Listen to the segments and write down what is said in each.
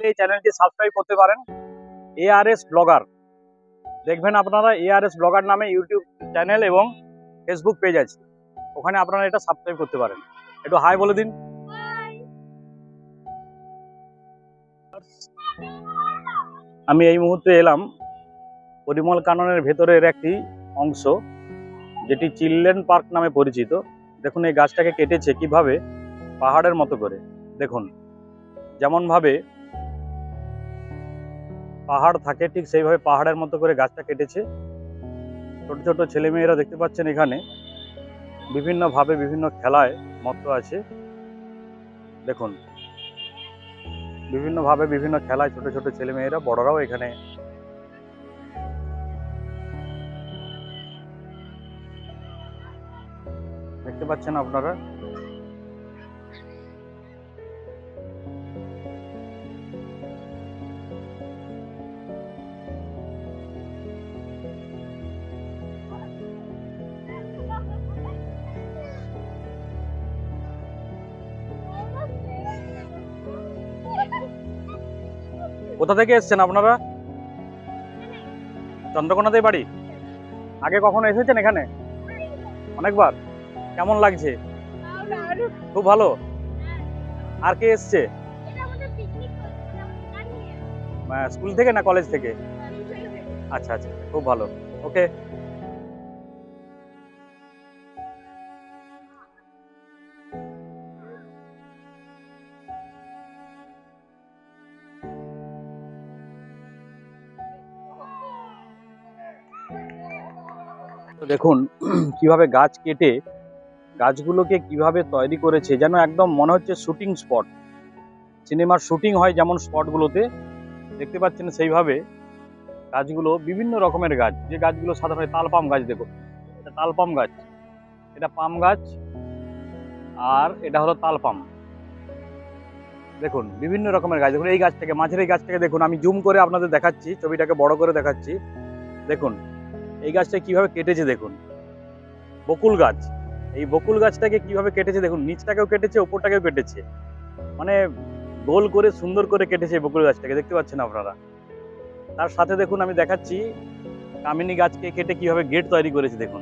এই চ্যানেলটি সাবস্ক্রাইব করতে পারেন। ARS ব্লগার দেখবেন আপনারা, ARS ব্লগার নামে ইউটিউব চ্যানেল এবং ফেসবুক পেজ আছে, ওখানে আপনারা এটা সাবস্ক্রাইব করতে পারেন। একটু হাই বলে দিন। আমি এই মুহূর্তে এলাম পরিমল কাননের ভেতরের একটি অংশ, যেটি চিলড্রেন পার্ক নামে পরিচিত। দেখুন এই গাছটাকে কেটেছে কিভাবে, পাহাড়ের মতো করে। দেখুন যেমনভাবে পাহাড় থাকে ঠিক সেইভাবে পাহাড়ের মতো করে গাছটা কেটেছে। ছোট ছোট ছেলেমেয়েরা দেখতে পাচ্ছেন এখানে বিভিন্নভাবে বিভিন্ন খেলায় মত্ত আছে। দেখুন বিভিন্নভাবে বিভিন্ন খেলায় ছোট ছোট ছেলেমেয়েরা, বড়রাও এখানে দেখতে পাচ্ছেন আপনারা। কোথা থেকে এসেছেন আপনারা? চন্দ্রকোনাতেই বাড়ি? আগে কখনো এসেছেন এখানে? অনেকবার। কেমন লাগছে? খুব ভালো। আর কে এসছে? স্কুল থেকে না কলেজ থেকে? আচ্ছা আচ্ছা, খুব ভালো। ওকে। তো দেখুন কিভাবে গাছ কেটে গাছগুলোকে কিভাবে তৈরি করেছে, যেন একদম মনে হচ্ছে শুটিং স্পট। সিনেমার শুটিং হয় যেমন স্পটগুলোতে দেখতে পাচ্ছেন, সেইভাবে গাছগুলো বিভিন্ন রকমের গাছ, যে গাছগুলো সাধারণত তালপাম গাছ। দেখুন এটা তালপাম গাছ, এটা পাম গাছ, আর এটা হলো তালপাম। দেখুন বিভিন্ন রকমের গাছ। দেখুন এই গাছ থেকে, মাঝের এই গাছ থেকে দেখুন, আমি জুম করে আপনাদের দেখাচ্ছি, ছবিটাকে বড় করে দেখাচ্ছি। দেখুন এই গাছটা কিভাবে কেটেছে। দেখুন বকুল গাছ, এই বকুল গাছটাকে কিভাবে কেটেছে দেখুন, নিচটাকেও কেটেছে, ওপরটাকেও কেটেছে, মানে গোল করে সুন্দর করে কেটেছে বকুল গাছটাকে, দেখতে পাচ্ছেন আপনারা। তার সাথে দেখুন আমি দেখাচ্ছি কামিনী গাছকে কেটে কিভাবে গেট তৈরি করেছে। দেখুন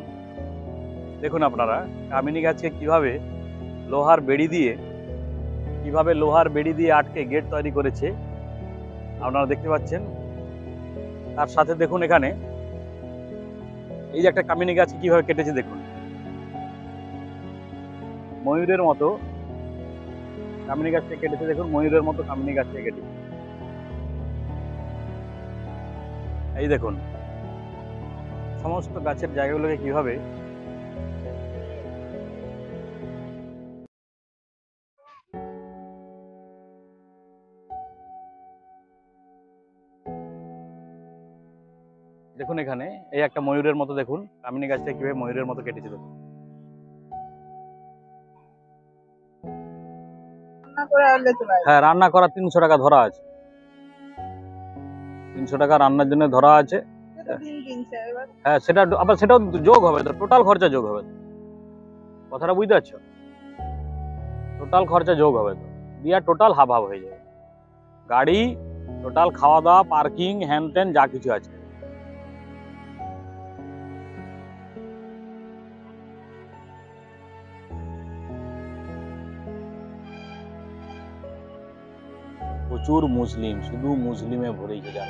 দেখুন আপনারা কামিনী গাছকে কিভাবে লোহার বেড়ি দিয়ে আটকে গেট তৈরি করেছে, আপনারা দেখতে পাচ্ছেন। তার সাথে দেখুন এখানে এই যে একটা কামিনী গাছকে কিভাবে কেটেছে। দেখুন ময়ূরের মতো কামিনী গাছকে কেটেছে। দেখুন ময়ূরের মতো কামিনী গাছকে কেটেছে। এই দেখুন সমস্ত গাছের জায়গাগুলোকে কিভাবে দেখুন, এখানে এই একটা ময়ূরের মতো, দেখুন কামিনী গাছটা কিভাবে ময়ূরের মতো কেটেছে। দেখুন হ্যাঁ, রান্না করা 300 টাকা ধরা আছে। 300 টাকা রান্নার জন্য ধরা আছে। হ্যাঁ সেটা আবার সেটাও যোগ হবে তো, টোটাল খরচা যোগ হবে। কথাটা বুঝতে পারছো? টোটাল খরচা যোগ হবে তো, দিয়া টোটাল হাফ হাফ হয়ে যাবে। গাড়ি টোটাল, খাওয়া দাওয়া, পার্কিং, হ্যান ত্যান যা কিছু আছে। প্রচুর মুসলিম, শুধু মুসলিমে ভরে গেছে।